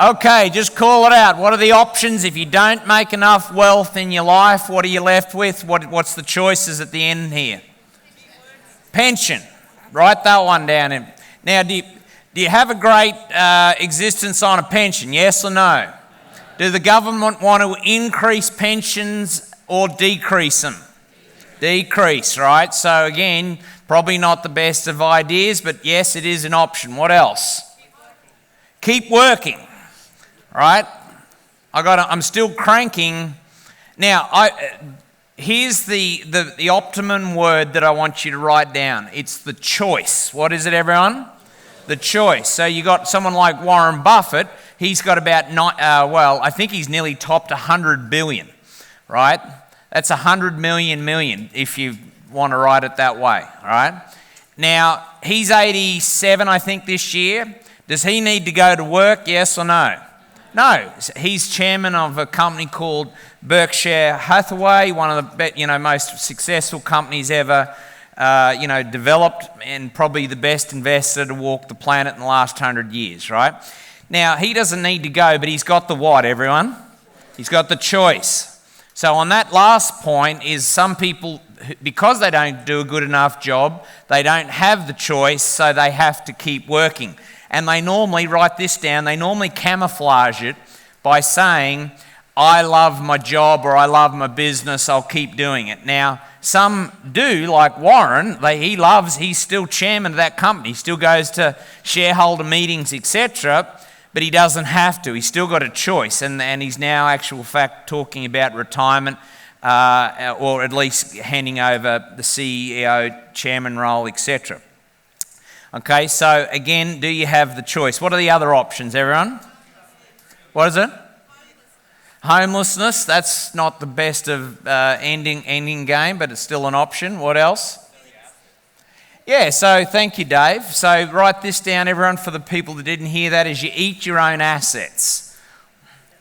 Okay, just call it out. What are the options? If you don't make enough wealth in your life, what are you left with? What's the choices at the end here? Pension. Write that one down. Now, do you have a great existence on a pension? Yes or no? Do the government want to increase pensions or decrease them? Decrease, right? So again, probably not the best of ideas, but yes, it is an option. What else? Keep working, right? I'm still cranking. Now, here's the optimum word that I want you to write down. It's the choice. What is it, everyone? The choice. So you got someone like Warren Buffett. He's got about, I think he's nearly topped 100 billion, right? That's 100 million if you want to write it that way, all right? Now, he's 87, I think, this year. Does he need to go to work, yes or no? No. He's chairman of a company called Berkshire Hathaway, one of the most successful companies ever developed, and probably the best investor to walk the planet in the last 100 years, right? Now, he doesn't need to go, but he's got the what, everyone? He's got the choice. So on that last point is some people, because they don't do a good enough job, they don't have the choice, so they have to keep working. And they normally, write this down, they normally camouflage it by saying, I love my job or I love my business, I'll keep doing it. Now, some do, like Warren, he's still chairman of that company, he still goes to shareholder meetings, etc., but he doesn't have to. He's still got a choice, and he's now, actual fact, talking about retirement, or at least handing over the CEO, chairman role, etc. Okay, so again, do you have the choice? What are the other options, everyone? What is it? Homelessness. That's not the best of ending game, but it's still an option. What else? Yeah, so thank you, Dave. So write this down, everyone, for the people that didn't hear that, is you eat your own assets.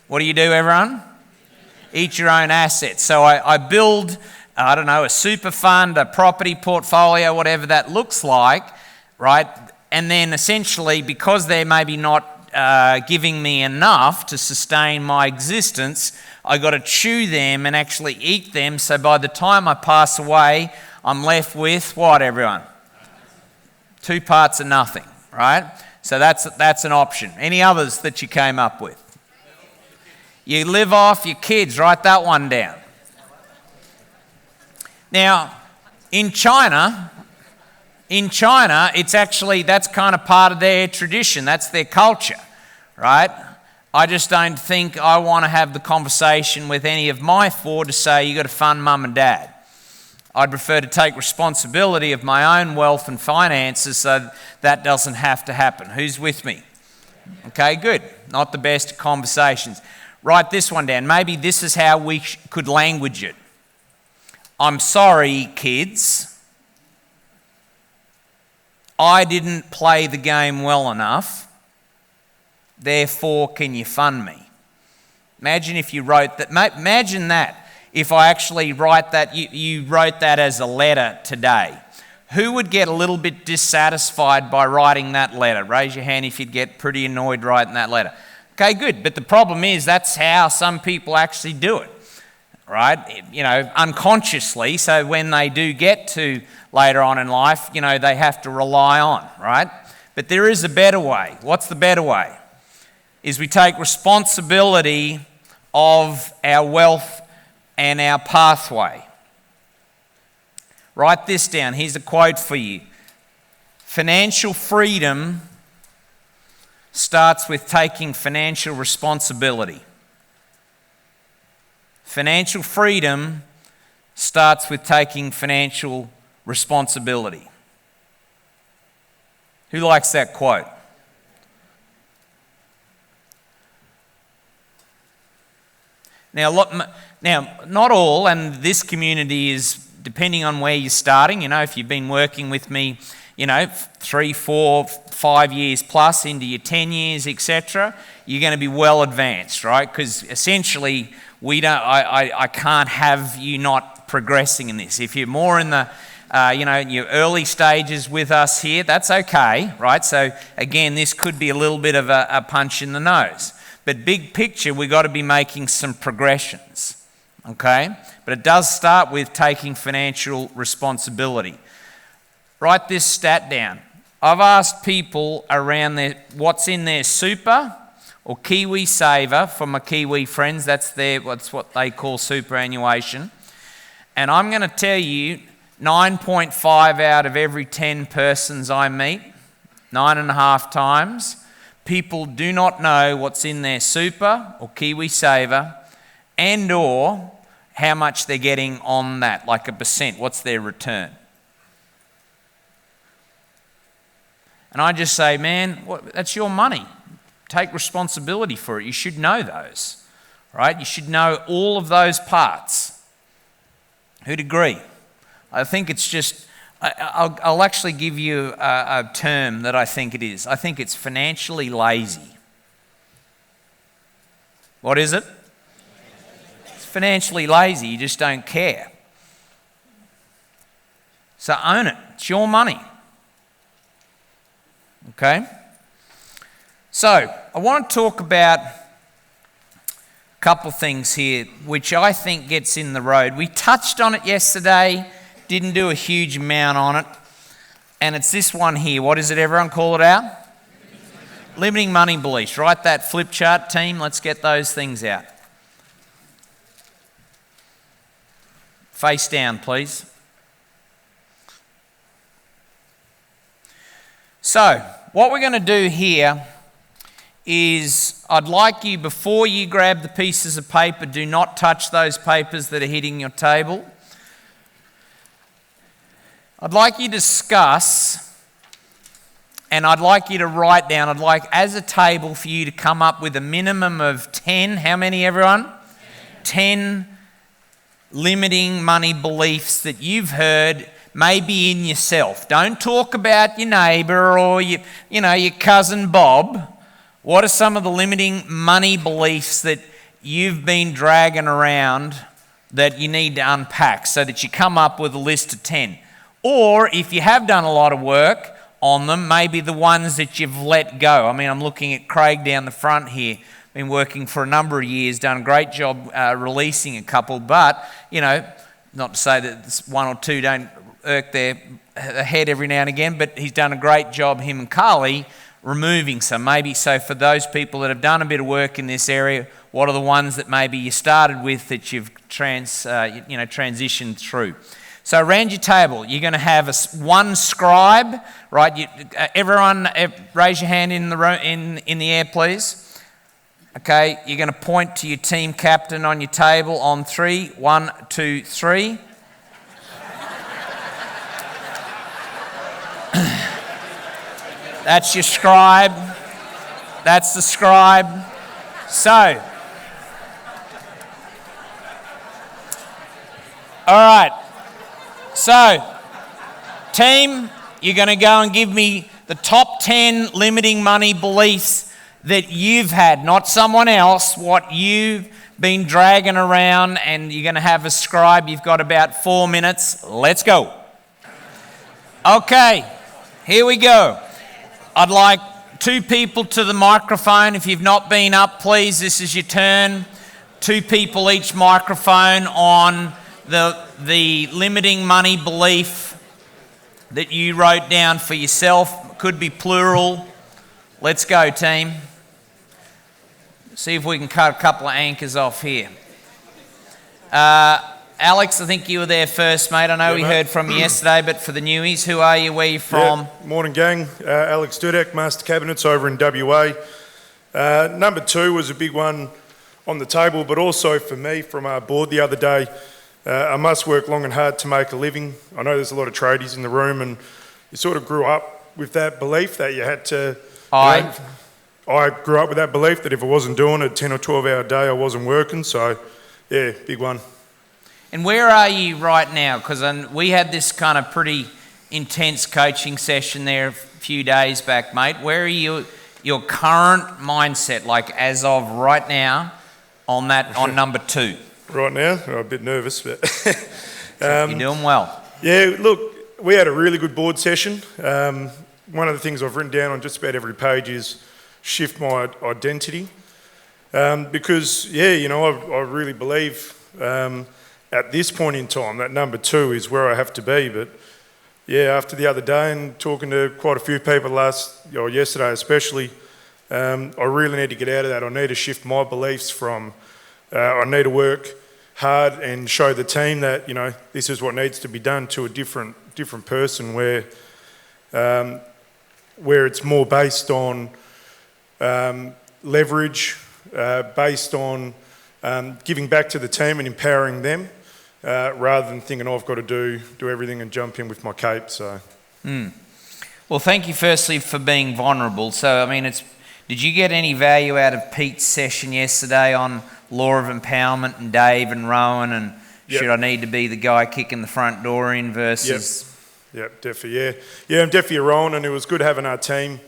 What do you do, everyone? Eat your own assets. So I build, a super fund, a property portfolio, whatever that looks like, right? And then essentially, because they're maybe not giving me enough to sustain my existence, I got to chew them and actually eat them. So by the time I pass away, I'm left with what, everyone? 2 parts of nothing, right? So that's an option. Any others that you came up with? You live off your kids. Write that one down. Now, in China, it's actually, that's kind of part of their tradition. That's their culture, right? I just don't think I want to have the conversation with any of my 4 to say, you got to fund mum and dad. I'd prefer to take responsibility of my own wealth and finances so that doesn't have to happen. Who's with me? Okay, good. Not the best conversations. Write this one down. Maybe this is how we could language it. I'm sorry, kids. I didn't play the game well enough. Therefore, can you fund me? Imagine if you wrote that. Imagine that. If I actually write that, you wrote that as a letter today. Who would get a little bit dissatisfied by writing that letter? Raise your hand if you'd get pretty annoyed writing that letter. Okay, good. But the problem is that's how some people actually do it, right? Unconsciously. So when they do get to later on in life, they have to rely on, right? But there is a better way. What's the better way? Is we take responsibility of our wealth and our pathway. Write this down. Here's a quote for you. Financial freedom starts with taking financial responsibility. Financial freedom starts with taking financial responsibility. Who likes that quote? Now, not all, and this community is depending on where you're starting. If you've been working with me, 3, 4, 5 years plus into your 10 years, etc., you're going to be well advanced, right? Because essentially, I can't have you not progressing in this. If you're more in the, in your early stages with us here, that's okay, right? So again, this could be a little bit of a punch in the nose. But big picture, we've got to be making some progressions, okay? But it does start with taking financial responsibility. Write this stat down. I've asked people around what's in their super or Kiwi Saver for my Kiwi friends. That's what they call superannuation. And I'm going to tell you, 9.5 out of every 10 persons I meet, 9.5 times, people do not know what's in their super or Kiwi Saver and or how much they're getting on that, like a percent, what's their return. And I just say, man, that's your money. Take responsibility for it. You should know those, right? You should know all of those parts. Who'd agree? I think it's just, I'll actually give you a term that I think it is. I think it's financially lazy. What is it? It's financially lazy. You just don't care. So own it. It's your money. Okay? So, I want to talk about a couple things here which I think gets in the road. We touched on it yesterday, didn't do a huge amount on it, and it's this one here. What is it, everyone? Call it out. Limiting money beliefs. Write that flip chart, team. Let's get those things out. Face down, please. So, what we're going to do here is I'd like you, before you grab the pieces of paper, do not touch those papers that are hitting your table. I'd like you to discuss, and I'd like you to write down, I'd like as a table for you to come up with a minimum of 10, how many everyone? 10 limiting money beliefs that you've heard maybe in yourself. Don't talk about your neighbour or your cousin Bob. What are some of the limiting money beliefs that you've been dragging around that you need to unpack so that you come up with a list of 10? Or if you have done a lot of work on them, maybe the ones that you've let go. I mean, I'm looking at Craig down the front here. Been working for a number of years, done a great job releasing a couple, but, not to say that one or two don't irk their head every now and again, but he's done a great job, him and Carly, removing some. Maybe so for those people that have done a bit of work in this area, what are the ones that maybe you started with that you've transitioned through? So around your table, you're going to have one scribe, right? Everyone, raise your hand in the air, please. Okay, you're going to point to your team captain on your table on 3. 1, 2, 3. That's your scribe. That's the scribe. So, all right. So, team, you're going to go and give me the top 10 limiting money beliefs that you've had, not someone else, what you've been dragging around, and you're going to have a scribe. You've got about 4 minutes. Let's go. Okay, here we go. I'd like 2 people to the microphone. If you've not been up, please, this is your turn. 2 people each microphone on the limiting money belief that you wrote down for yourself. Could be plural. Let's go, team. See if we can cut a couple of anchors off here. Alex, I think you were there first, mate. I know we heard from you yesterday, but for the newies, who are you? Where are you from? Morning, gang. Alex Dudek, Master Cabinets over in WA. Number 2 was a big one on the table, but also for me from our board the other day. I must work long and hard to make a living. I know there's a lot of tradies in the room, and you sort of grew up with that belief that you had to... I grew up with that belief that if I wasn't doing a 10 or 12 hour day, I wasn't working. So, yeah, big one. And where are you right now? Because we had this kind of pretty intense coaching session there a few days back, mate. Where are you, your current mindset, like as of right now, on number 2? Right now? I'm a bit nervous, but... You're doing well. Yeah, look, we had a really good board session. One of the things I've written down on just about every page is shift my identity. Because, I really believe at this point in time that number 2 is where I have to be. But after the other day and talking to quite a few people yesterday especially, I really need to get out of that. I need to shift my beliefs from I need to work hard and show the team that this is what needs to be done, to a different person where it's more based on leverage, based on giving back to the team and empowering them, rather than thinking, I've got to do everything and jump in with my cape. So, Well, thank you firstly for being vulnerable. So, did you get any value out of Pete's session yesterday on law of empowerment and Dave and Rowan and should I need to be the guy kicking the front door in versus... Yep, definitely, yeah, I'm definitely a Rowan, and it was good having our team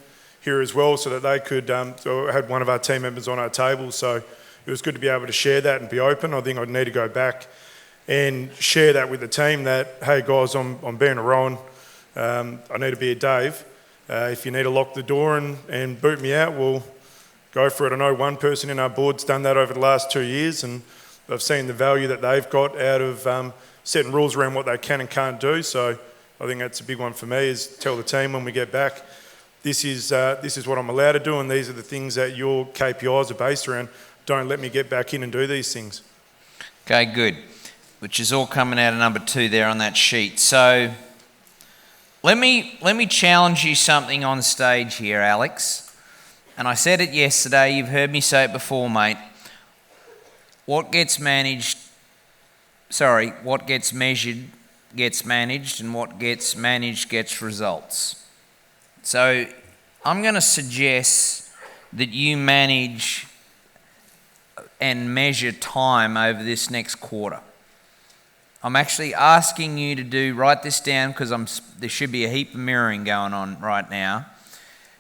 here as well so that they could, so I had one of our team members on our table, so it was good to be able to share that and be open. I think I'd need to go back and share that with the team that, hey guys, I'm being a Rowan, I need to be a Dave. If you need to lock the door and boot me out, well, go for it. I know one person in our board's done that over the last 2 years, and I've seen the value that they've got out of setting rules around what they can and can't do. So I think that's a big one for me, is tell the team when we get back, this is what I'm allowed to do, and these are the things that your KPIs are based around. Don't let me get back in and do these things. Okay, good. Which is all coming out of number 2 there on that sheet. So let me challenge you something on stage here, Alex. And I said it yesterday, you've heard me say it before, mate. What gets measured gets managed, and what gets managed gets results. So I'm going to suggest that you manage and measure time over this next quarter. I'm actually asking you to write this down, because there should be a heap of mirroring going on right now.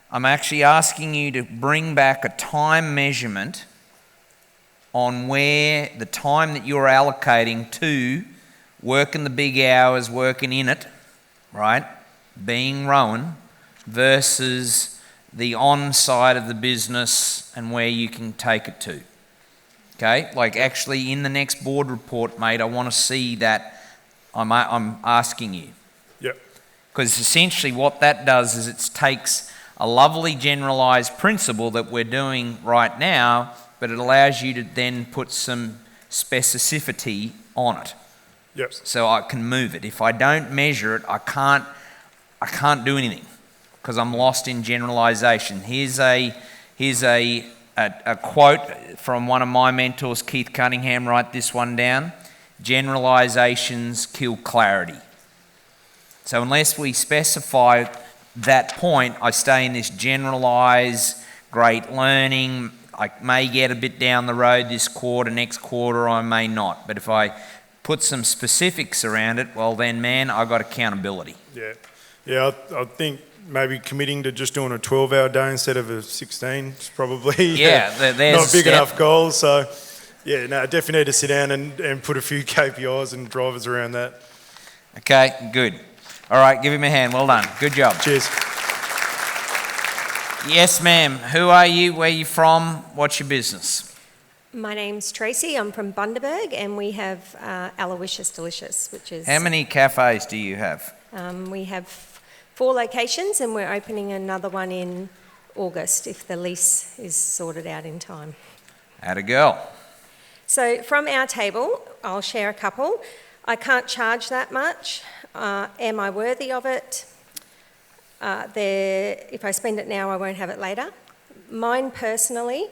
I'm actually asking you to bring back a time measurement on where the time that you're allocating to working the big hours, working in it, right, being Rowan, versus the on side of the business and where you can take it to. Okay, like actually in the next board report, mate, I want to see that. I'm asking you. Yep. Because essentially what that does is it takes a lovely generalised principle that we're doing right now, but it allows you to then put some specificity on it. Yep. So I can move it. If I don't measure it, I can't do anything, because I'm lost in generalisation. Here's a quote from one of my mentors, Keith Cunningham. Write this one down. Generalisations kill clarity. So unless we specify that point, I stay in this generalise, great learning. I may get a bit down the road this quarter, next quarter I may not. But if I put some specifics around it, well then, man, I got accountability. Yeah, I think maybe committing to just doing a 12-hour day instead of a 16 is probably there's not big enough goal. So, definitely need to sit down and put a few KPIs and drivers around that. Okay, good. All right, give him a hand. Well done. Good job. Cheers. Yes, ma'am. Who are you? Where are you from? What's your business? My name's Tracy. I'm from Bundaberg, and we have Aloysius Delicious, which is... How many cafes do you have? We have 4 locations, and we're opening another one in August if the lease is sorted out in time. Atta girl. So from our table, I'll share a couple. I can't charge that much. Am I worthy of it? If I spend it now, I won't have it later. Mine personally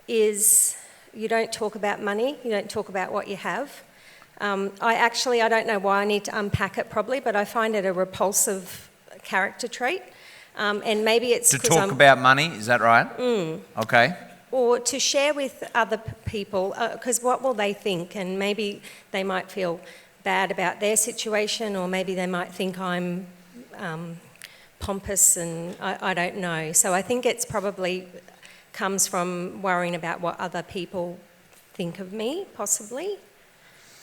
is you don't talk about money, you don't talk about what you have. I don't know why I need to unpack it probably, but I find it a repulsive character trait. And maybe it's to talk about money, is that right? Okay. Or to share with other people, because what will they think? And maybe they might feel bad about their situation, or maybe they might think I'm pompous, and I don't know. So I think it's probably comes from worrying about what other people think of me, possibly.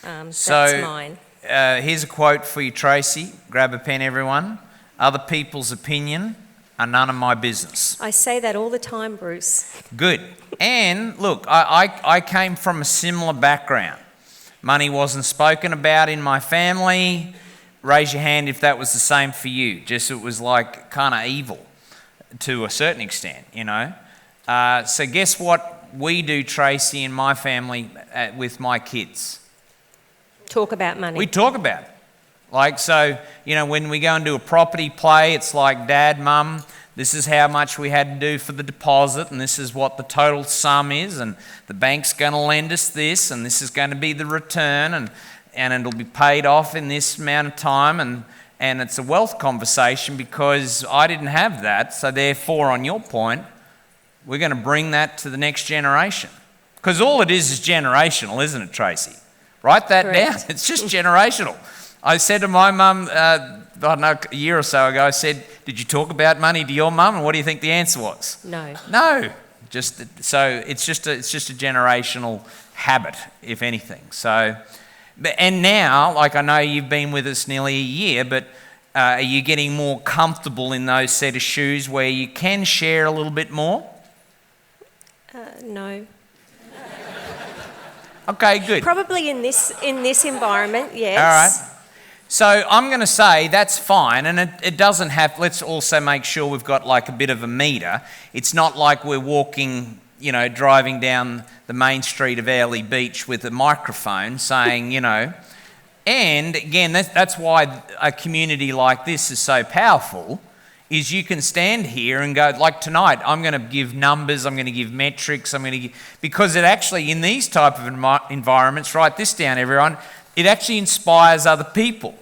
That's mine. Here's a quote for you, Tracy. Grab a pen, everyone. Other people's opinion are none of my business. I say that all the time, Bruce. Good. And look, I came from a similar background. Money wasn't spoken about in my family. Raise your hand if that was the same for you. Just it was like kind of evil to a certain extent, you know. So guess what we do, Tracy, in my family with my kids? Talk about money. We talk about it. Like, so, you know, when we go and do a property play, it's like, Dad, Mum, this is how much we had to do for the deposit, and this is what the total sum is, and the bank's going to lend us this, and this is going to be the return, and it'll be paid off in this amount of time, and it's a wealth conversation because I didn't have that, so therefore, on your point, we're going to bring that to the next generation. Because all it is generational, isn't it, Tracy? Write that down. It's just generational. I said to my mum, I don't know, a year or so ago, I said, did you talk about money to your mum? And what do you think the answer was? No. No. So it's just a generational habit, if anything. So, and now, like I know you've been with us nearly a year, but are you getting more comfortable in those set of shoes where you can share a little bit more? No. Okay, good. Probably in this environment, yes. All right. So I'm going to say that's fine, and it doesn't have, let's also make sure we've got like a bit of a meter. It's not like we're walking, you know, driving down the main street of Airlie Beach with a microphone saying, you know, and again, that's why a community like this is so powerful, is you can stand here and go, like tonight, I'm going to give numbers, I'm going to give metrics, because it actually, in these type of environments, write this down, everyone, it actually inspires other people,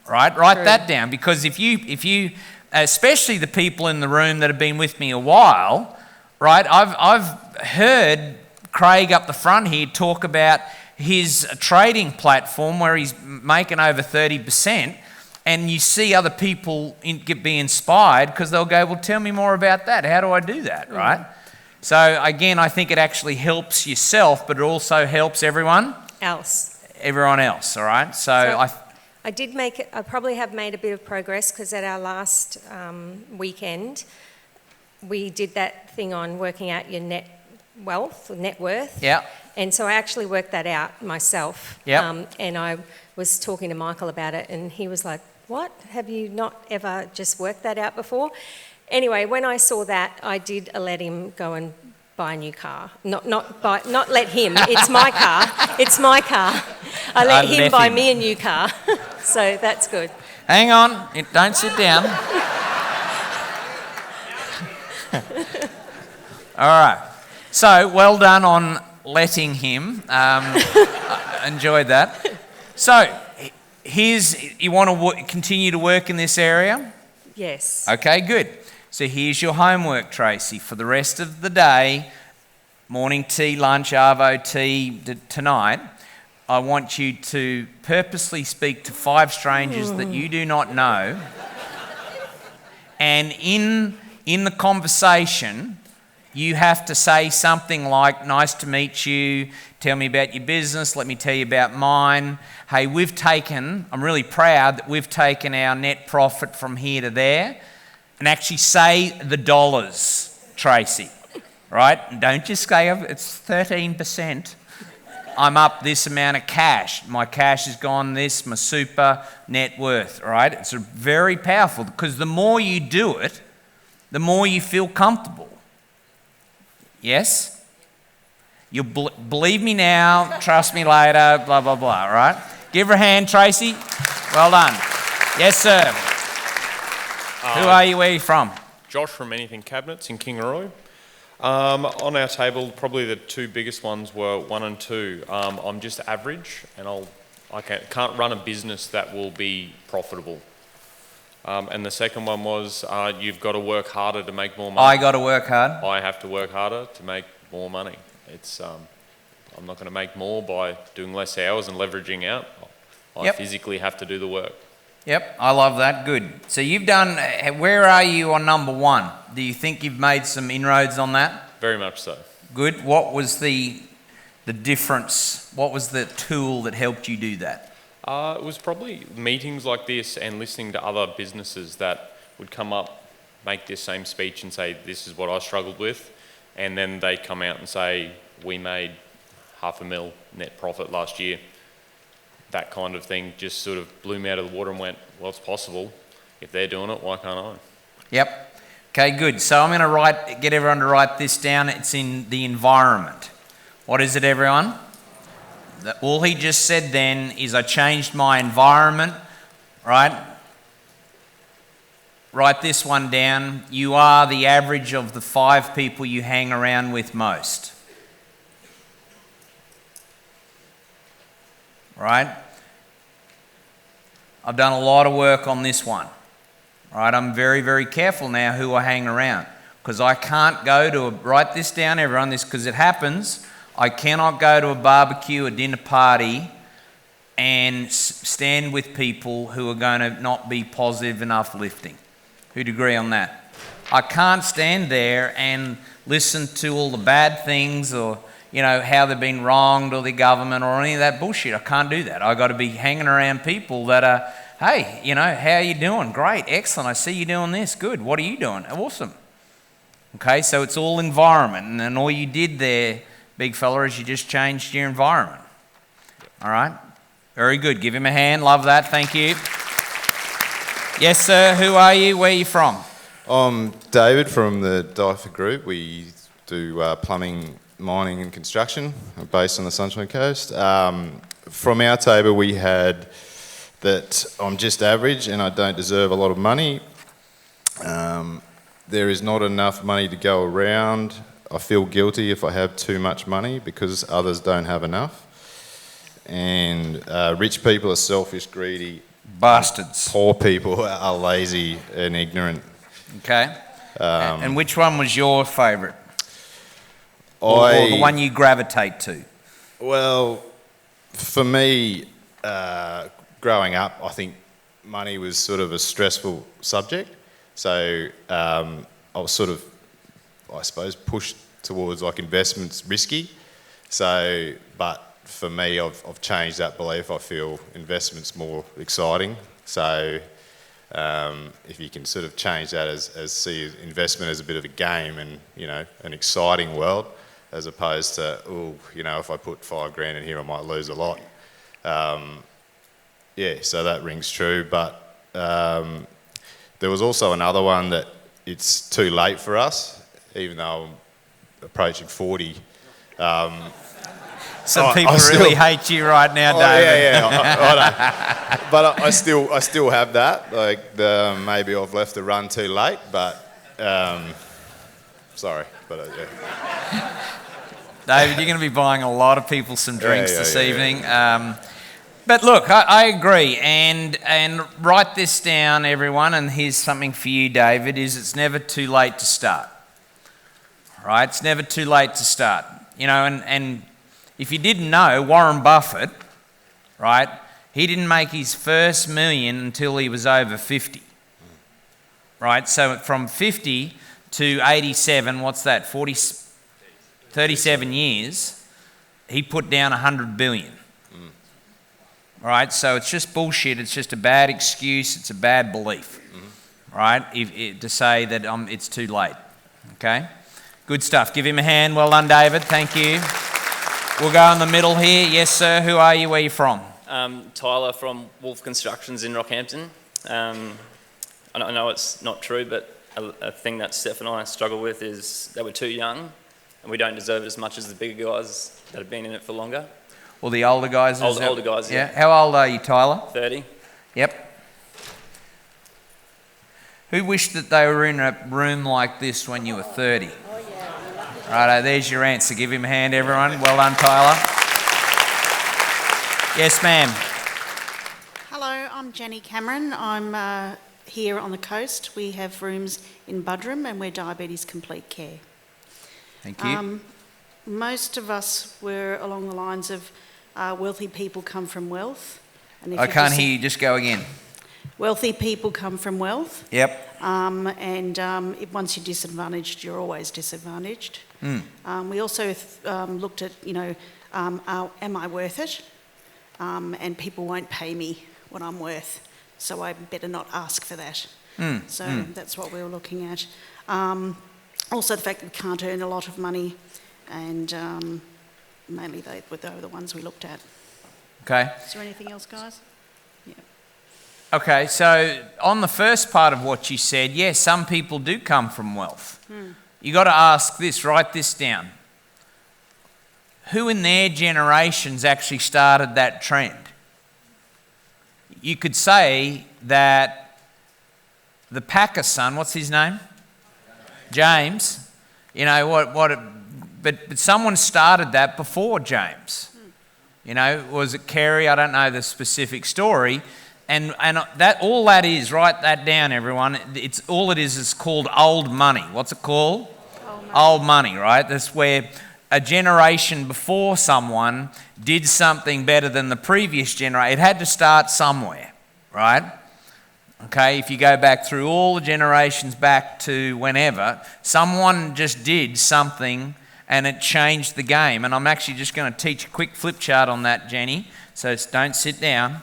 right? Write that down, because if you, especially the people in the room that have been with me a while, right? I've heard Craig up the front here talk about his trading platform where he's making over 30%, and you see other people be inspired because they'll go, well, tell me more about that. How do I do that, right? So again, I think it actually helps yourself, but it also helps everyone else, all right? So I probably have made a bit of progress because at our last weekend, we did that thing on working out your net wealth or net worth. Yeah. And so I actually worked that out myself. Yeah. And I was talking to Michael about it, and he was like, what? Have you not ever just worked that out before? Anyway, when I saw that, I did let him go and buy a new car. Not let him. It's my car. It's my car. I let him buy me a new car. So that's good. Hang on. Don't sit down. All right. So well done on letting him. I enjoyed that. So you want to continue to work in this area? Yes. Okay, good. So here's your homework, Tracy, for the rest of the day, morning tea, lunch, arvo tea tonight. I want you to purposely speak to 5 strangers that you do not know. And in the conversation, you have to say something like, nice to meet you, tell me about your business, let me tell you about mine. Hey, I'm really proud that we've taken our net profit from here to there, and actually say the dollars, Tracy, right? And don't just say it's 13%. I'm up this amount of cash. My cash has gone this, my super net worth, right? It's very powerful because the more you do it, the more you feel comfortable. Yes? You'll believe me now, trust me later, blah, blah, blah, right? Give her a hand, Tracy. Well done. Yes, sir. Who are you? Where are you from? Josh from Anything Cabinets in Kingaroy. On our table, probably the 2 biggest ones were 1 and 2. I'm just average, and I can't run a business that will be profitable. And the second one was you've got to work harder to make more money. I got to work hard. I have to work harder to make more money. I'm not going to make more by doing less hours and leveraging out. I physically have to do the work. Yep, I love that. Good. So you've done, where are you on number 1? Do you think you've made some inroads on that? Very much so. Good. What was the difference? What was the tool that helped you do that? It was probably meetings like this and listening to other businesses that would come up make this same speech and say, this is what I struggled with, and then they come out and say, we made $500,000 net profit last year. That kind of thing just sort of blew me out of the water and went, well, it's possible. If they're doing it, why can't I? Yep. Okay, good. So I'm going to get everyone to write this down. It's in the environment. What is it, everyone? All he just said then is I changed my environment, right? Write this one down. You are the average of the 5 people you hang around with most. Right? I've done a lot of work on this one. Right? I'm very, very careful now who I hang around, because I can't go to write this down, everyone, because it happens. I cannot go to a barbecue, a dinner party, and stand with people who are going to not be positive and uplifting. Who'd agree on that? I can't stand there and listen to all the bad things, or how they've been wronged, or the government, or any of that bullshit. I can't do that. I've got to be hanging around people that are, hey, how are you doing? Great, excellent. I see you doing this. Good. What are you doing? Awesome. Okay, so it's all environment, and then all you did there, big fella, is you just changed your environment. All right? Very good. Give him a hand. Love that. Thank you. Yes, sir. Who are you? Where are you from? I'm David from the Dyford Group. We do plumbing, mining and construction based on the Sunshine Coast. From our table we had that I'm just average and I don't deserve a lot of money. There is not enough money to go around. I feel guilty if I have too much money because others don't have enough. And rich people are selfish, greedy. Bastards. Poor people are lazy and ignorant. Okay. And which one was your favourite? Or the one you gravitate to? Well, for me, growing up, I think money was sort of a stressful subject. So I was sort of, I suppose, pushed towards like investments risky. So, but for me, I've changed that belief. I feel investment's more exciting. So if you can sort of change that as see investment as a bit of a game and, an exciting world, as opposed to, if I put $5,000 in here, I might lose a lot. So that rings true. But there was also another one that it's too late for us, even though I'm approaching 40. Some people really hate you right now, David. I know. But I still have that. Like maybe I've left the run too late, but sorry, but yeah. David, you're going to be buying a lot of people some drinks this evening. But look, I agree, and write this down, everyone. And here's something for you, David: is it's never too late to start. Right? It's never too late to start. And if you didn't know, Warren Buffett, right? He didn't make his first million until he was over 50. Right? So from 50 to 87, what's that? 37 years, he put down 100 billion. Right? So it's just bullshit. It's just a bad excuse. It's a bad belief. Right? To say that it's too late. Okay? Good stuff. Give him a hand. Well done, David. Thank you. We'll go in the middle here. Yes, sir. Who are you? Where are you from? Tyler from Wolf Constructions in Rockhampton. I know it's not true, but a thing that Steph and I struggle with is that we're too young and we don't deserve it as much as the bigger guys that have been in it for longer. Well, the older guys? Older guys, yeah. How old are you, Tyler? 30. Yep. Who wished that they were in a room like this when you were 30? Righto, there's your answer. Give him a hand, everyone. Well done, Tyler. Yes, ma'am. Hello, I'm Jenny Cameron. I'm here on the coast. We have rooms in Buderim and we're diabetes complete care. Thank you. Most of us were along the lines of wealthy people come from wealth. And if I can't hear you. Just go again. Wealthy people come from wealth. Yep. Once you're disadvantaged, you're always disadvantaged. We also looked at, am I worth it? And people won't pay me what I'm worth, so I better not ask for that. So that's what we were looking at. Also the fact that we can't earn a lot of money, and mainly they were the ones we looked at. Okay. Is there anything else, guys? Yeah. Okay, so on the first part of what you said, yes, some people do come from wealth. You got to ask this, write this down. Who in their generations actually started that trend? You could say that the Packer son, what's his name? James. You know, but someone started that before James. You know, was it Kerry? I don't know the specific story. And that all that is, write that down, everyone. It's called old money. What's it called? Old money, right? That's where a generation before someone did something better than the previous generation. It had to start somewhere, right? Okay, if you go back through all the generations back to whenever, someone just did something and it changed the game. And I'm actually just going to teach a quick flip chart on that, Jenny. So don't sit down.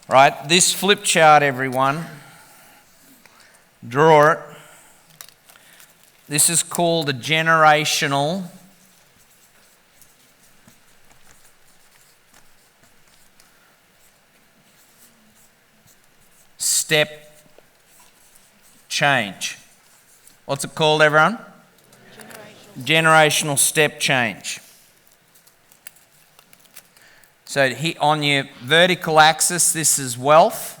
Right, this flip chart, everyone, draw it. This is called a generational step change. What's it called, everyone? Generational step change. So on your vertical axis, this is wealth,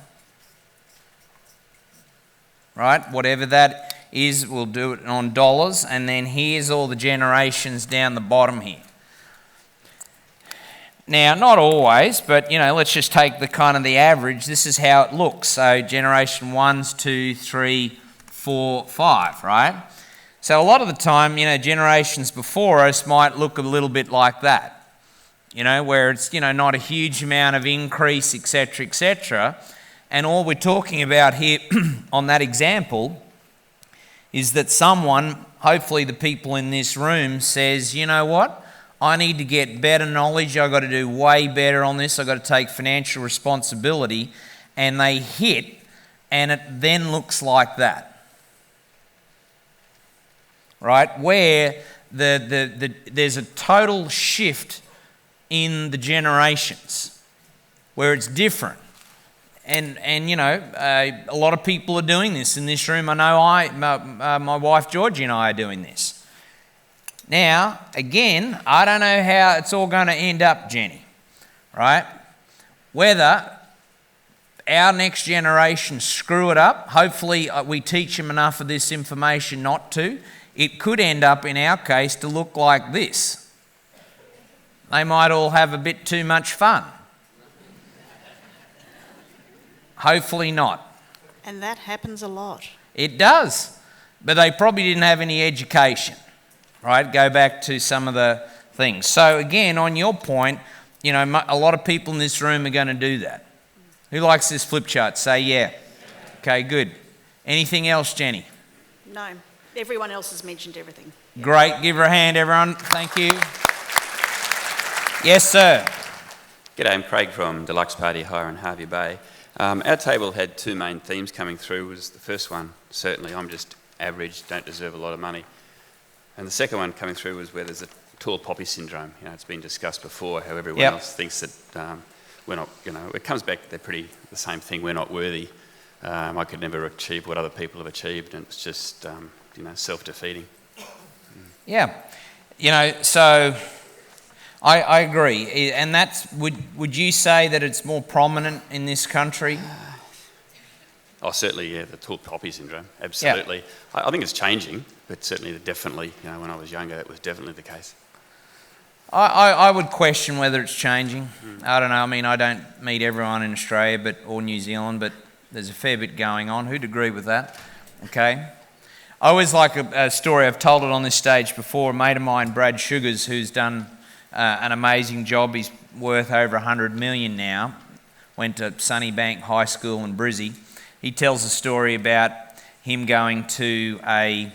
right? Whatever that is, we'll do it on dollars. And then here's all the generations down the bottom here. Now, not always, but, you know, let's just take the kind of the average. This is how it looks. So generation 1, 2, 3, 4, 5, right? So a lot of the time, you know, generations before us might look a little bit like that. You know, where it's, you know, not a huge amount of increase, etc., etc. And all we're talking about here on that example is that someone, hopefully the people in this room, says, you know what, I need to get better knowledge, I've got to do way better on this, I've got to take financial responsibility, and they hit, and it then looks like that. Right? Where there's a total shift in the generations, where it's different. And you know, a lot of people are doing this in this room. I know my wife Georgie and I are doing this. Now, again, I don't know how it's all going to end up, Jenny, right? Whether our next generation screw it up, hopefully we teach them enough of this information not to. It could end up, in our case, to look like this. They might all have a bit too much fun. Hopefully not. And that happens a lot. It does. But they probably didn't have any education, right? Go back to some of the things. So again, on your point, you know, a lot of people in this room are going to do that. Who likes this flip chart? Say yeah. Okay, good. Anything else, Jenny? No. Everyone else has mentioned everything. Great. Give her a hand, everyone. Thank you. Yes, sir. G'day, I'm Craig from Deluxe Party Hire in Harvey Bay. Our table had two main themes coming through. Was the first one, certainly I'm just average, don't deserve a lot of money. And the second one coming through was where there's a tall poppy syndrome. You know, it's been discussed before how everyone else thinks that we're not, you know, it comes back, they're pretty the same thing, we're not worthy. I could never achieve what other people have achieved, and it's just, you know, self-defeating. Yeah. You know, so I agree. And that's, would you say that it's more prominent in this country? Oh, certainly, yeah, the tall poppy syndrome, absolutely. Yeah. I think it's changing, but certainly, definitely, you know, when I was younger, that was definitely the case. I would question whether it's changing. I don't know. I mean, I don't meet everyone in Australia or New Zealand, but there's a fair bit going on. Who'd agree with that? Okay. I always like a story. I've told it on this stage before. A mate of mine, Brad Sugars, who's done an amazing job. He's worth over 100 million now. Went to Sunnybank High School in Brizzy. He tells a story about him going to a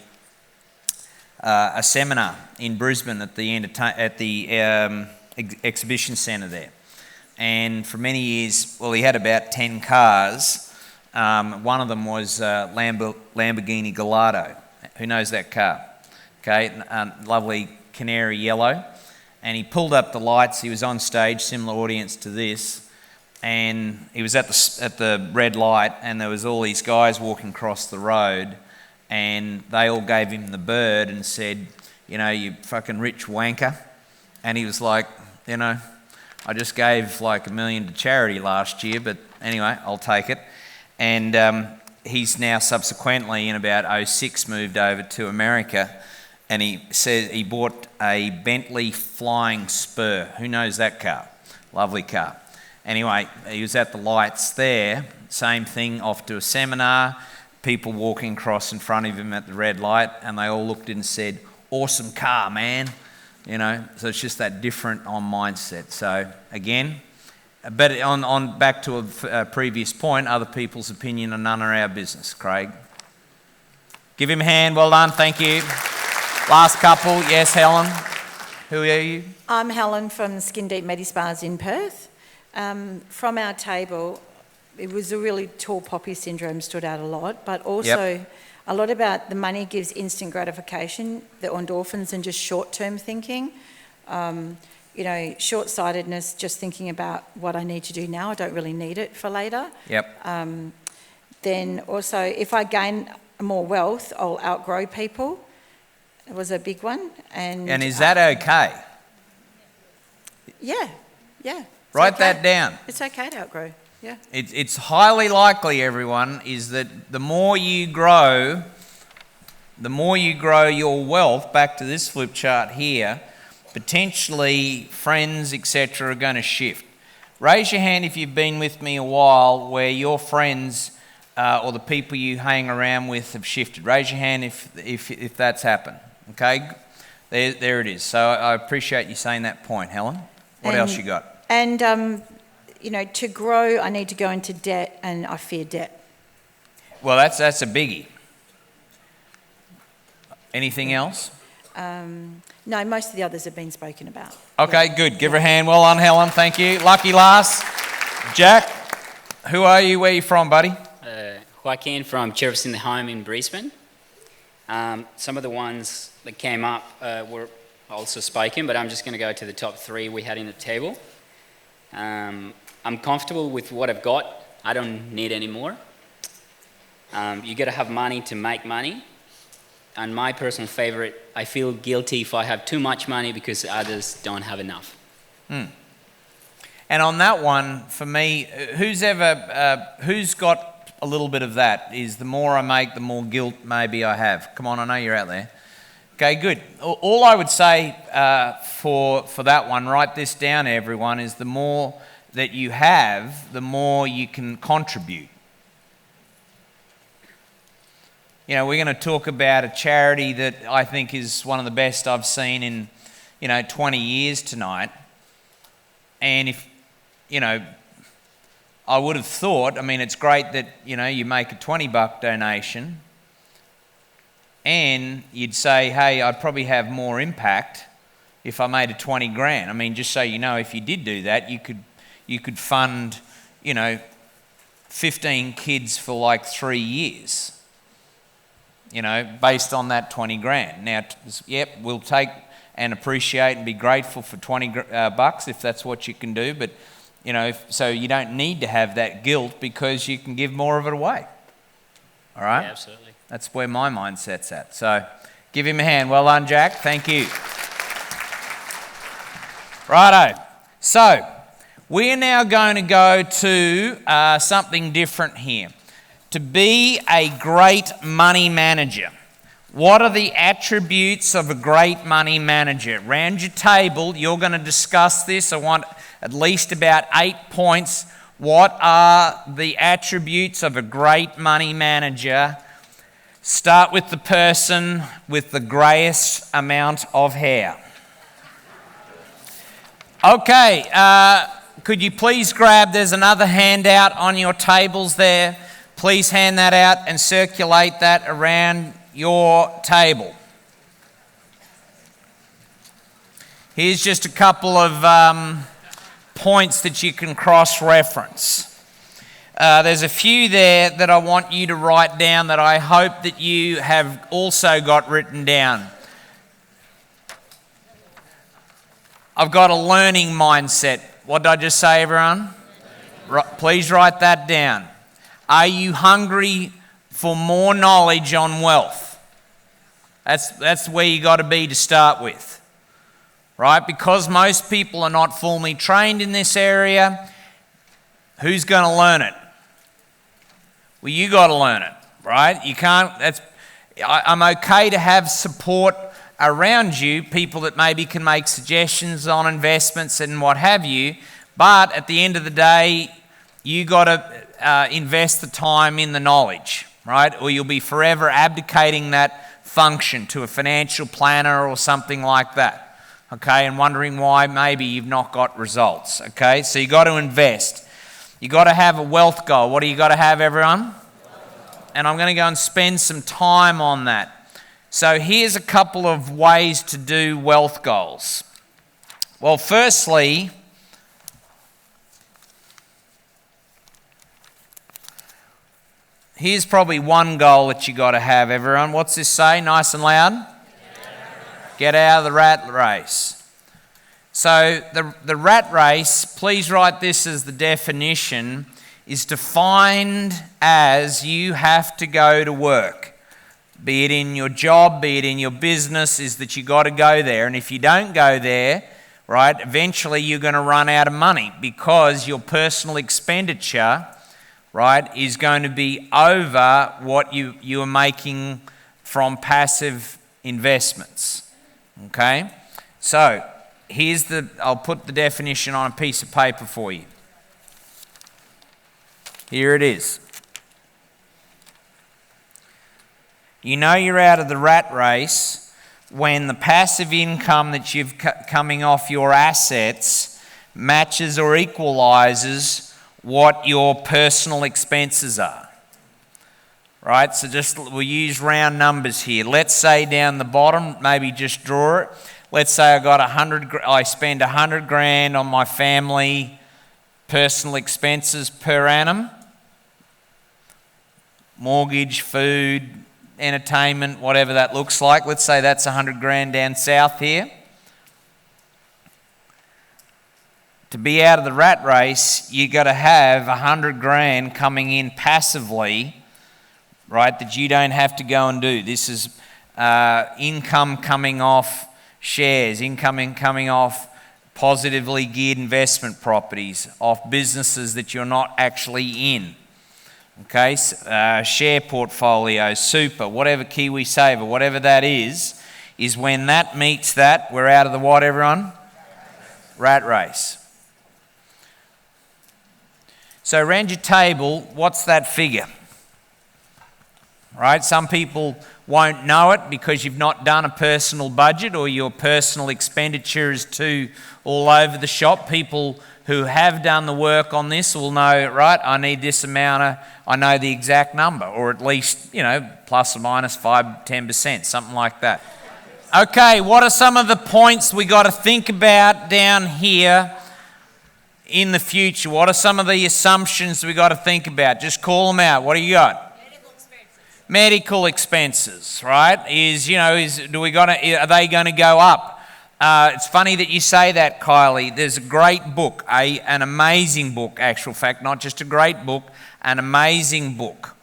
seminar in Brisbane at the exhibition centre there, and for many years, well, he had about 10 cars. One of them was Lamborghini Gallardo. Who knows that car? Okay, lovely canary yellow. And he pulled up the lights. He was on stage, similar audience to this, and he was at the red light, and there was all these guys walking across the road, and they all gave him the bird and said, you know, you fucking rich wanker. And he was like, you know, I just gave like $1 million to charity last year, but anyway, I'll take it. And he's now subsequently, in about 2006, moved over to America, and he said he bought a Bentley Flying Spur. Who knows that car? Lovely car. Anyway, he was at the lights there, same thing, off to a seminar, people walking across in front of him at the red light, and they all looked and said, awesome car, man. You know, so it's just that different on mindset. So again, but on back to a previous point, other people's opinion are none of our business. Craig, give him a hand. Well done, thank you. Last couple, yes, Helen. Who are you? I'm Helen from Skin Deep Medispas in Perth. From our table, it was a really tall poppy syndrome stood out a lot, but also a lot about the money gives instant gratification, the endorphins, and just short-term thinking. You know, short-sightedness, just thinking about what I need to do now. I don't really need it for later. Then also, if I gain more wealth, I'll outgrow people. It was a big one. And is that okay? Yeah. Write that down. It's okay to outgrow, yeah. It's highly likely, everyone, is that the more you grow your wealth, back to this flip chart here, potentially friends, etc., are going to shift. Raise your hand if you've been with me a while where your friends or the people you hang around with have shifted. Raise your hand if that's happened. Okay, there it is. So I appreciate you saying that point, Helen. What else you got? And, you know, to grow, I need to go into debt, and I fear debt. Well, that's a biggie. Anything else? No, most of the others have been spoken about. Okay, good. Give her a hand. Well done, Helen. Thank you. Lucky last. Jack, who are you? Where are you from, buddy? Joaquin from Cherries in the Home in Brisbane. Some of the ones that came up were also spoken, but I'm just going to go to the top 3 we had in the table. I'm comfortable with what I've got. I don't need any more. You got to have money to make money. And my personal favourite, I feel guilty if I have too much money because others don't have enough. And on that one, for me, who's got a little bit of that? Is the more I make, the more guilt maybe I have. Come on, I know you're out there. Okay, good. All I would say for that one, write this down, everyone, is the more that you have, the more you can contribute. You know, we're going to talk about a charity that I think is one of the best I've seen in, 20 years tonight. And if, I would have thought, it's great that, you make a $20 donation and you'd say, hey, I'd probably have more impact if I made a 20 grand. Just so you know, if you did do that, you could fund, 15 kids for like 3 years. Based on that 20 grand. Now, we'll take and appreciate and be grateful for 20 bucks if that's what you can do, but, so you don't need to have that guilt because you can give more of it away. All right? Yeah, absolutely. That's where my mindset's at. So give him a hand. Well done, Jack. Thank you. Righto. So we're now going to go to something different here. To be a great money manager. What are the attributes of a great money manager? Round your table, you're going to discuss this. I want at least about 8 points. What are the attributes of a great money manager? Start with the person with the greyest amount of hair. Okay, could you please grab, there's another handout on your tables there. Please hand that out and circulate that around your table. Here's just a couple of points that you can cross-reference. There's a few there that I want you to write down that I hope that you have also got written down. I've got a learning mindset. What did I just say, everyone? Please write that down. Are you hungry for more knowledge on wealth? That's where you got to be to start with, right? Because most people are not formally trained in this area, who's going to learn it? Well, you got to learn it, right? You can't. I'm okay to have support around you, people that maybe can make suggestions on investments and what have you, but at the end of the day, you got to invest the time in the knowledge, right? Or you'll be forever abdicating that function to a financial planner or something like that, okay? And wondering why maybe you've not got results, okay? So you got to invest. You got to have a wealth goal. What do you got to have, everyone? And I'm going to go and spend some time on that. So here's a couple of ways to do wealth goals. Well, firstly, here's probably one goal that you got to have, everyone. What's this say? Nice and loud. Get out of the rat race. So the rat race, please write this as the definition, is defined as you have to go to work. Be it in your job, be it in your business, is that you got to go there. And if you don't go there, right, eventually you're going to run out of money because your personal expenditure, right, is going to be over what you are making from passive investments. Okay? So, I'll put the definition on a piece of paper for you. Here it is. You know you're out of the rat race when the passive income that you've coming off your assets matches or equalises what your personal expenses are. Right? So we'll use round numbers here. Let's say down the bottom, maybe just draw it. Let's say I spend 100 grand on my family personal expenses per annum. Mortgage, food, entertainment, whatever that looks like. Let's say that's 100 grand down south here. To be out of the rat race, you got to have 100 grand coming in passively, right, that you don't have to go and do. This is income coming off shares, income coming off positively geared investment properties, off businesses that you're not actually in. Okay, share portfolio, super, whatever KiwiSaver, whatever that is when that meets that, we're out of the what, everyone? Rat race. So around your table, what's that figure? Right, some people won't know it because you've not done a personal budget or your personal expenditure is too all over the shop. People who have done the work on this will know, right, I need this amount I know the exact number, or at least, plus or minus 5-10%, something like that. Okay, what are some of the points we got to think about down here in the future? What are some of the assumptions we got to think about? Just call them out. What do you got? Medical expenses, right? Are they going to go up? It's funny that you say that, Kylie. There's a great book, an amazing book, actual fact, not just a great book, an amazing book,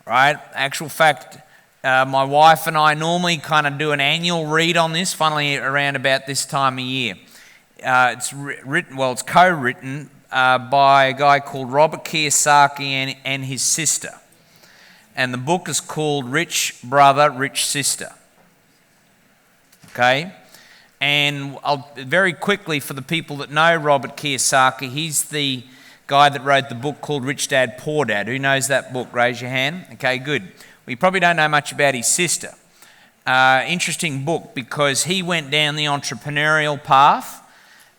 right? Actual fact, my wife and I normally kind of do an annual read on this, funnily around about this time of year. It's co-written by a guy called Robert Kiyosaki and his sister. And the book is called Rich Brother, Rich Sister. Okay? And very quickly, for the people that know Robert Kiyosaki, he's the guy that wrote the book called Rich Dad, Poor Dad. Who knows that book? Raise your hand. Okay, good. Well, you probably don't know much about his sister. Interesting book because he went down the entrepreneurial path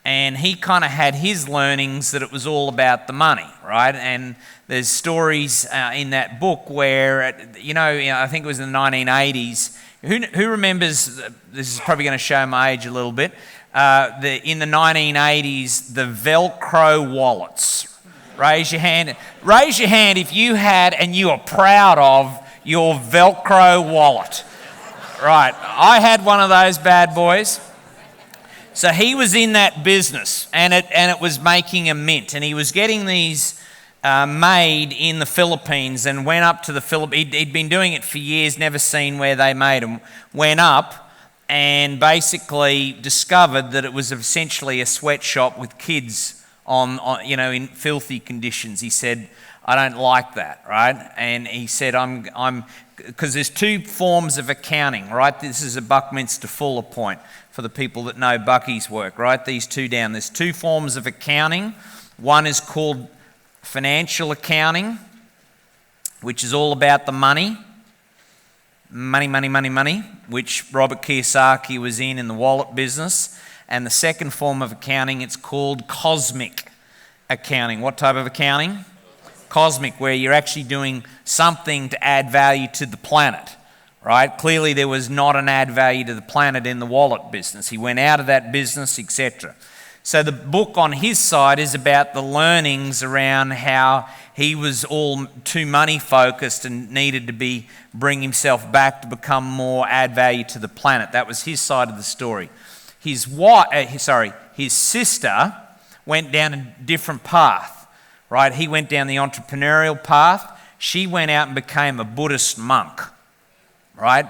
and he kind of had his learnings that it was all about the money, right? And there's stories in that book where, I think it was in the 1980s. Who remembers, this is probably going to show my age a little bit, in the 1980s, the Velcro wallets. Raise your hand. Raise your hand if you had and you are proud of your Velcro wallet. Right, I had one of those bad boys. So he was in that business, and it was making a mint, and he was getting these made in the Philippines, and went up to the Philippines. He'd been doing it for years, never seen where they made them. Went up and basically discovered that it was essentially a sweatshop with kids on in filthy conditions. He said, I don't like that, right? And he said, I'm because there's two forms of accounting, right? This is a Buckminster Fuller point for the people that know Bucky's work, right? These two down. There's two forms of accounting. One is called financial accounting, which is all about the money, which Robert Kiyosaki was in the wallet business. And the second form of accounting, it's called cosmic accounting. What type of accounting? Cosmic, where you're actually doing something to add value to the planet, right? Clearly there was not an add value to the planet in the wallet business. He went out of that business, etc. So the book on his side is about the learnings around how he was all too money focused and needed to bring himself back to become more add value to the planet. That was his side of the story. His sister went down a different path. Right, he went down the entrepreneurial path. She went out and became a Buddhist monk. Right,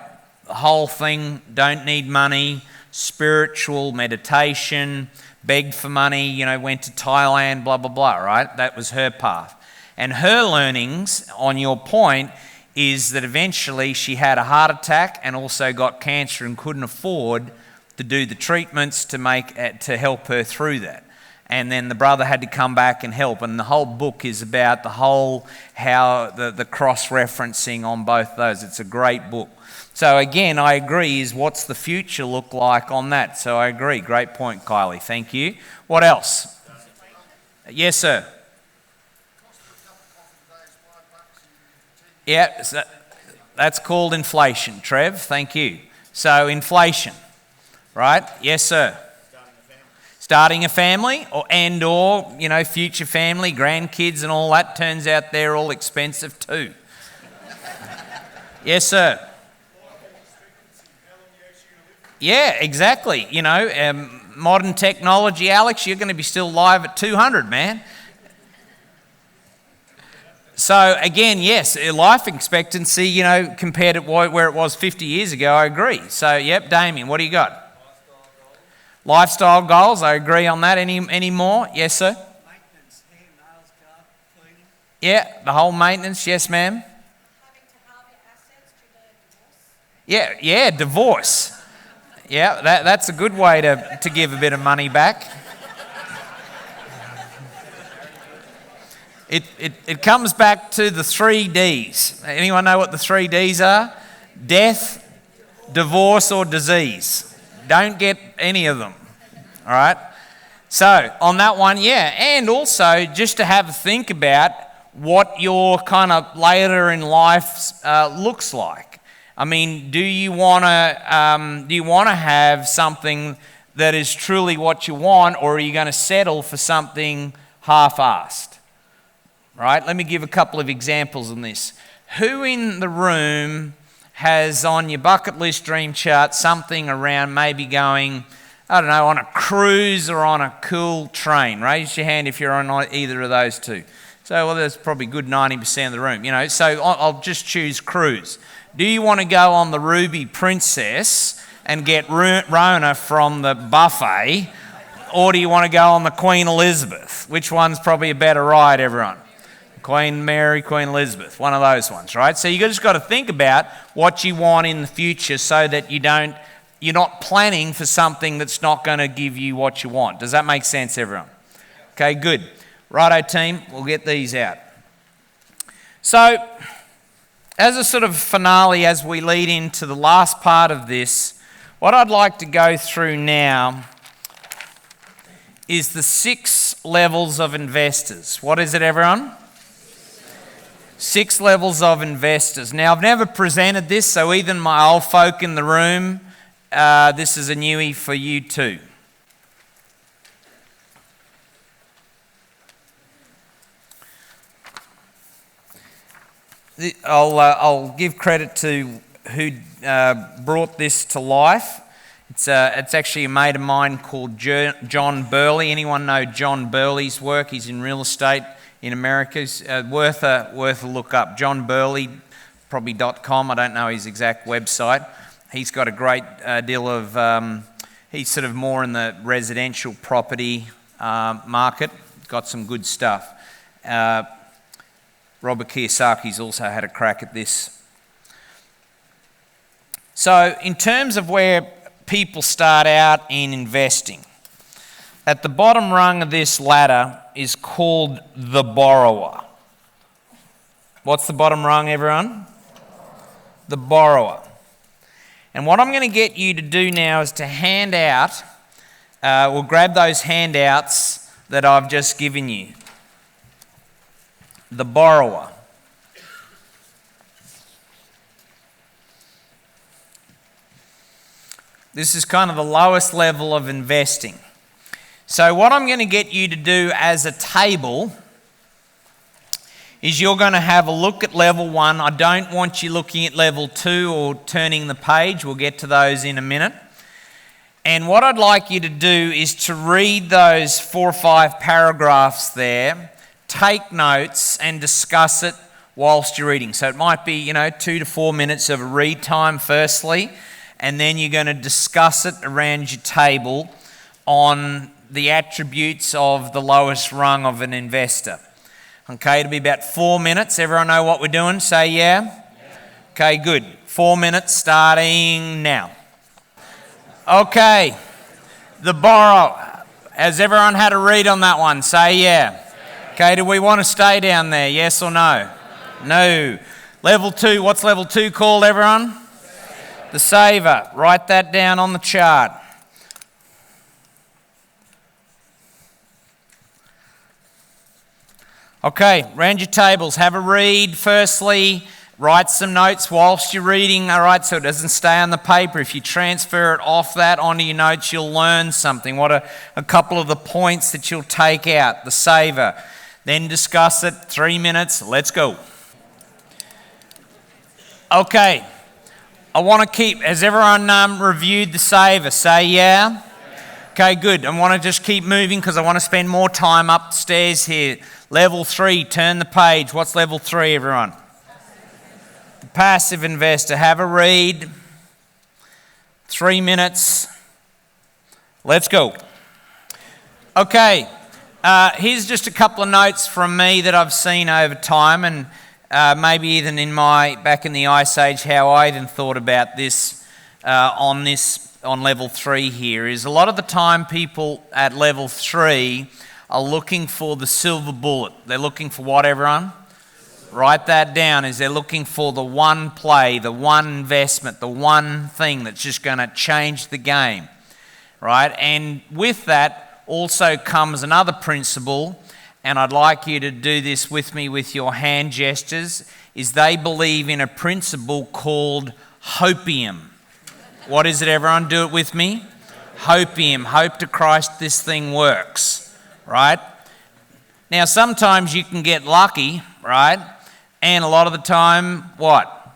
the whole thing, don't need money, spiritual meditation, begged for money, went to Thailand, blah, blah, blah, right? That was her path. And her learnings, on your point, is that eventually she had a heart attack and also got cancer and couldn't afford to do the treatments to help her through that. And then the brother had to come back and help. And the whole book is about how the cross-referencing on both those. It's a great book. So again, I agree, is what's the future look like on that? So I agree. Great point, Kylie. Thank you. What else? Yes, sir. Yeah, so that's called inflation, Trev. Thank you. So inflation, right? Yes, sir. Starting a family, or future family, grandkids and all that, turns out they're all expensive too. Yes, sir. Yeah, exactly. Modern technology, Alex, you're going to be still live at 200, man. So again, yes, life expectancy, compared to where it was 50 years ago, I agree. So, yep, Damien, what do you got? Lifestyle goals, I agree on that. Any more? Yes, sir? Maintenance, hair, nails, garden, cleaning. Yeah, the whole maintenance, yes, ma'am. Having to halve your assets due to divorce. Yeah, divorce. Yeah, that's a good way to give a bit of money back. It comes back to the 3 Ds. Anyone know what the 3 Ds are? Death, divorce, or disease. Don't get any of them, all right? So on that one, yeah, and also just to have a think about what your kind of later in life looks like. I mean, do you want to have something that is truly what you want, or are you going to settle for something half-assed? Right? Let me give a couple of examples on this. Who in the room has on your bucket list dream chart something around maybe going, I don't know, on a cruise or on a cool train? Raise your hand if you're on either of those two. So, well, that's probably a good 90% of the room, So I'll just choose cruise. Do you want to go on the Ruby Princess and get Rona from the buffet, or do you want to go on the Queen Elizabeth? Which one's probably a better ride, everyone? Queen Mary, Queen Elizabeth, one of those ones, right? So you just got to think about what you want in the future so that you're not planning for something that's not going to give you what you want. Does that make sense, everyone? Okay, good. Righto, team, we'll get these out. So, as a sort of finale, as we lead into the last part of this, what I'd like to go through now is the 6 levels of investors. What is it, everyone? 6 levels of investors. Now, I've never presented this, so even my old folk in the room, this is a newie for you too. I'll give credit to who brought this to life. It's actually a mate of mine called John Burley. Anyone know John Burley's work? He's in real estate in America. It's worth a look up. John Burley, probably .com. I don't know his exact website. He's got a great deal of... he's sort of more in the residential property market. Got some good stuff. Robert Kiyosaki's also had a crack at this. So in terms of where people start out in investing, at the bottom rung of this ladder is called the borrower. What's the bottom rung, everyone? The borrower. And what I'm going to get you to do now is to hand out, we'll grab those handouts that I've just given you. The borrower. This is kind of the lowest level of investing. So what I'm going to get you to do as a table is you're going to have a look at level 1. I don't want you looking at level 2 or turning the page. We'll get to those in a minute. And what I'd like you to do is to read those 4 or 5 paragraphs there, take notes and discuss it whilst you're reading. So it might be, 2 to 4 minutes of read time firstly, and then you're going to discuss it around your table on the attributes of the lowest rung of an investor. Okay, it'll be about 4 minutes. Everyone know what we're doing? Say yeah? Okay, good. 4 minutes starting now. Okay, the borrower. Has everyone had a read on that one? Say yeah. Okay, do we want to stay down there? Yes or no? No. Level 2, what's level 2 called, everyone? The saver. Write that down on the chart. Okay, round your tables, have a read firstly, write some notes whilst you're reading, all right, so it doesn't stay on the paper. If you transfer it off that onto your notes, you'll learn something. What are a couple of the points that you'll take out? The saver. Then discuss it, 3 minutes, let's go. Okay, I want to keep, has everyone reviewed the saver? Say yeah. Okay, good. I want to just keep moving because I want to spend more time upstairs here. Level 3, turn the page. What's level 3, everyone? The passive investor. Have a read. 3 minutes. Let's go. Okay, here's just a couple of notes from me that I've seen over time, and maybe even back in the Ice Age, how I even thought about this on level 3 here is a lot of the time people at level 3 are looking for the silver bullet. They're looking for what, everyone? Write that down. They're looking for the one play, the one investment, the one thing that's just going to change the game, right? And with that also comes another principle, and I'd like you to do this with me with your hand gestures, is they believe in a principle called hopium. What is it, everyone? Do it with me. Hopium. Hope to Christ this thing works. Right? Now, sometimes you can get lucky, right? And a lot of the time, what?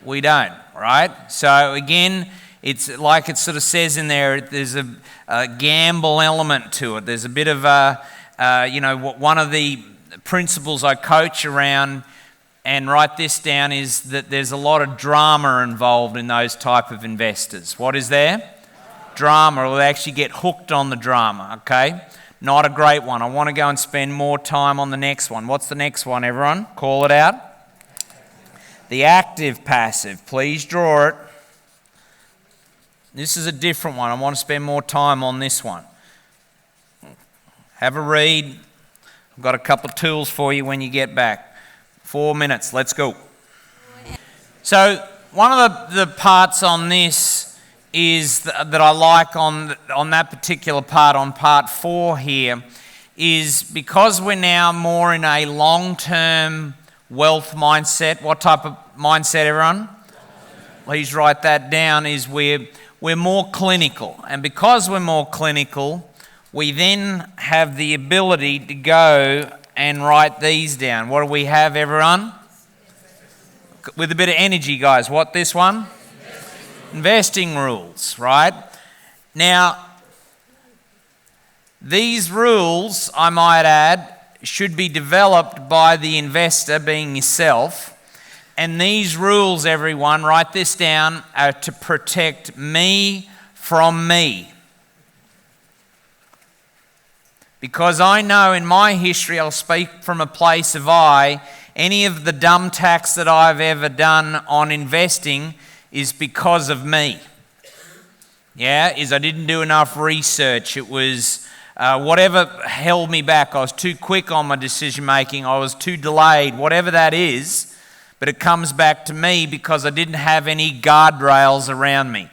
We don't, right? So again, it's like it sort of says in there, there's a gamble element to it. There's a bit of one of the principles I coach around and write this down is that there's a lot of drama involved in those type of investors. What is there? Drama, or they actually get hooked on the drama, okay? Not a great one. I want to go and spend more time on the next one. What's the next one, everyone? Call it out. The active passive. Please draw it. This is a different one. I want to spend more time on this one. Have a read. I've got a couple of tools for you when you get back. 4 minutes. Let's go. So one of the parts on this is that I like on that particular part, on part 4 here, is because we're now more in a long-term wealth mindset. What type of mindset, everyone? Please write that down, is we're more clinical. And because we're more clinical, we then have the ability to go and write these down. What do we have, everyone? with a bit of energy, guys. What this one? Investing rules, right? Now, these rules, I might add, should be developed by the investor, being yourself. And these rules, everyone, write this down, are to protect me from me. Because I know in my history, I'll speak from a place of any of the dumb tacks that I've ever done on investing is because of me. Yeah, is I didn't do enough research. It was whatever held me back. I was too quick on my decision making. I was too delayed, whatever that is. But it comes back to me because I didn't have any guardrails around me.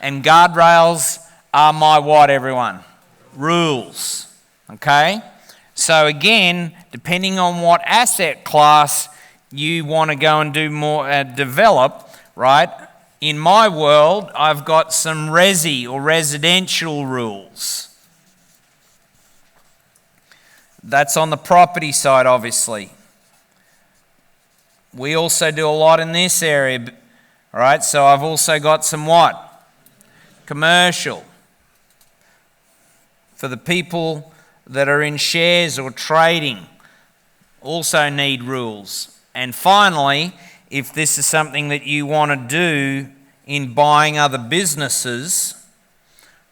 And guardrails are my what, everyone? Rules. Okay? So again, depending on what asset class you want to go and do more, develop, right? In my world, I've got some resi or residential rules. That's on the property side, obviously. We also do a lot in this area, all right? So I've also got some what? Commercial. For the people that are in shares or trading, also need rules. And finally, if this is something that you want to do in buying other businesses,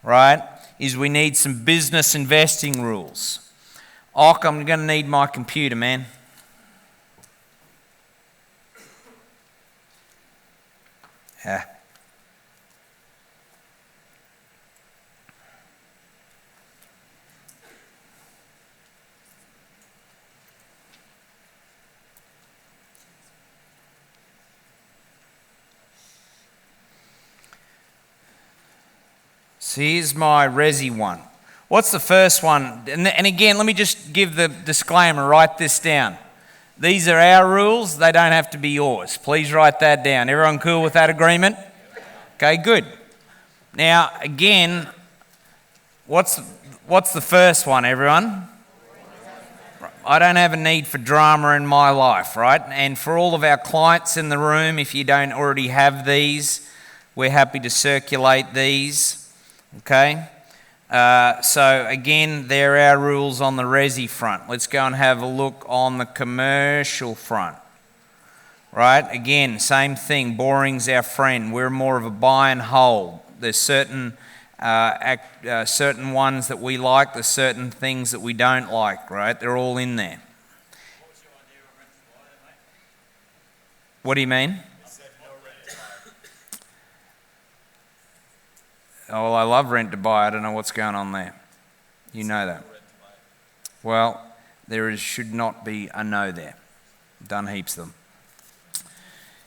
right, is we need some business investing rules. I'm going to need my computer, man. Yeah. So here's my resi one. What's the first one? And again, let me just give the disclaimer, write this down. These are our rules, they don't have to be yours. Please write that down. Everyone cool with that agreement? Okay, good. Now, again, what's the first one, everyone? I don't have a need for drama in my life, right? And for all of our clients in the room, if you don't already have these, we're happy to circulate these, okay? So again, there are our rules on the resi front. Let's go and have a look on the commercial front. Right? Again, same thing. Boring's our friend. We're more of a buy and hold. There's certain ones that we like. There's certain things that we don't like. Right? They're all in there. What's your idea of rent to buy there, mate? What do you mean? Oh, well, I love rent to buy. I don't know what's going on there. You know that. Well, should not be a no there. Done heaps of them.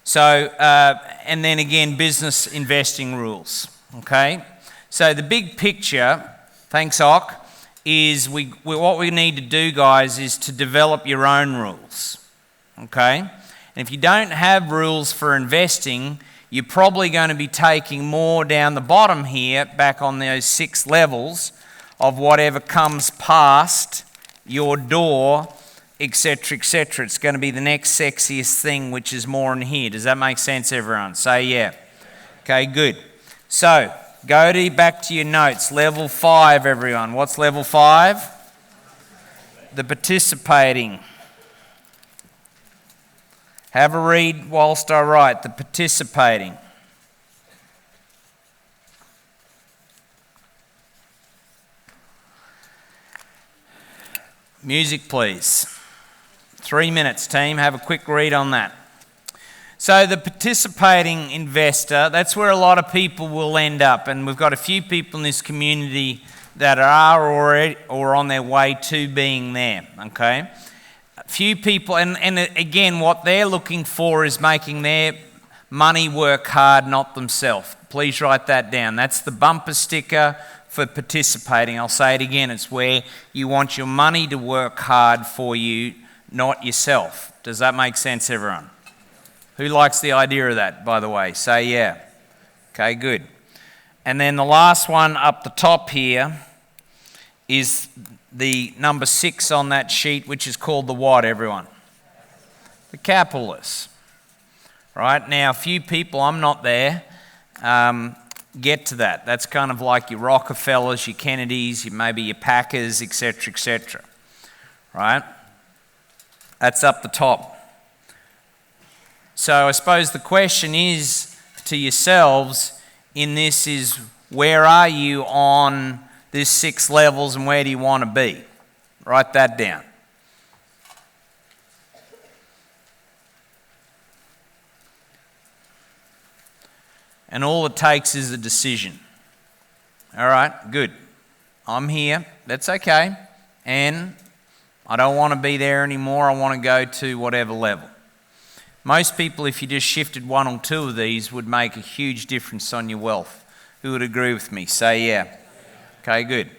So, and then again, business investing rules. Okay? So the big picture, thanks, Ock, is what we need to do, guys, is to develop your own rules. Okay? And if you don't have rules for investing, you're probably going to be taking more down the bottom here, back on those 6 levels of whatever comes past your door, etc., etc. It's going to be the next sexiest thing, which is more in here. Does that make sense, everyone? Say yeah. Okay, good. So, back to your notes. Level 5, everyone. What's level 5? The participating. Have a read whilst I write. The participating. Music, please. 3 minutes, team. Have a quick read on that. So the participating investor, that's where a lot of people will end up. And we've got a few people in this community that are already or on their way to being there, okay? Few people, and again, what they're looking for is making their money work hard, not themselves. Please write that down. That's the bumper sticker for participating. I'll say it again. It's where you want your money to work hard for you, not yourself. Does that make sense, everyone? Who likes the idea of that, by the way? Say yeah. Okay, good. And then the last one up the top here is the number 6 on that sheet, which is called the what, everyone? The capitalist. Right? Now, a few people, I'm not there, get to that. That's kind of like your Rockefellers, your Kennedys, maybe your Packers, etc., etc. Right? That's up the top. So I suppose the question is to yourselves in this is, where are you on this 6 levels and where do you want to be? Write that down. And all it takes is a decision. All right, good. I'm here. That's okay. And I don't want to be there anymore. I want to go to whatever level. Most people, if you just shifted 1 or 2 of these, would make a huge difference on your wealth. Who would agree with me? Say yeah. Okay, good.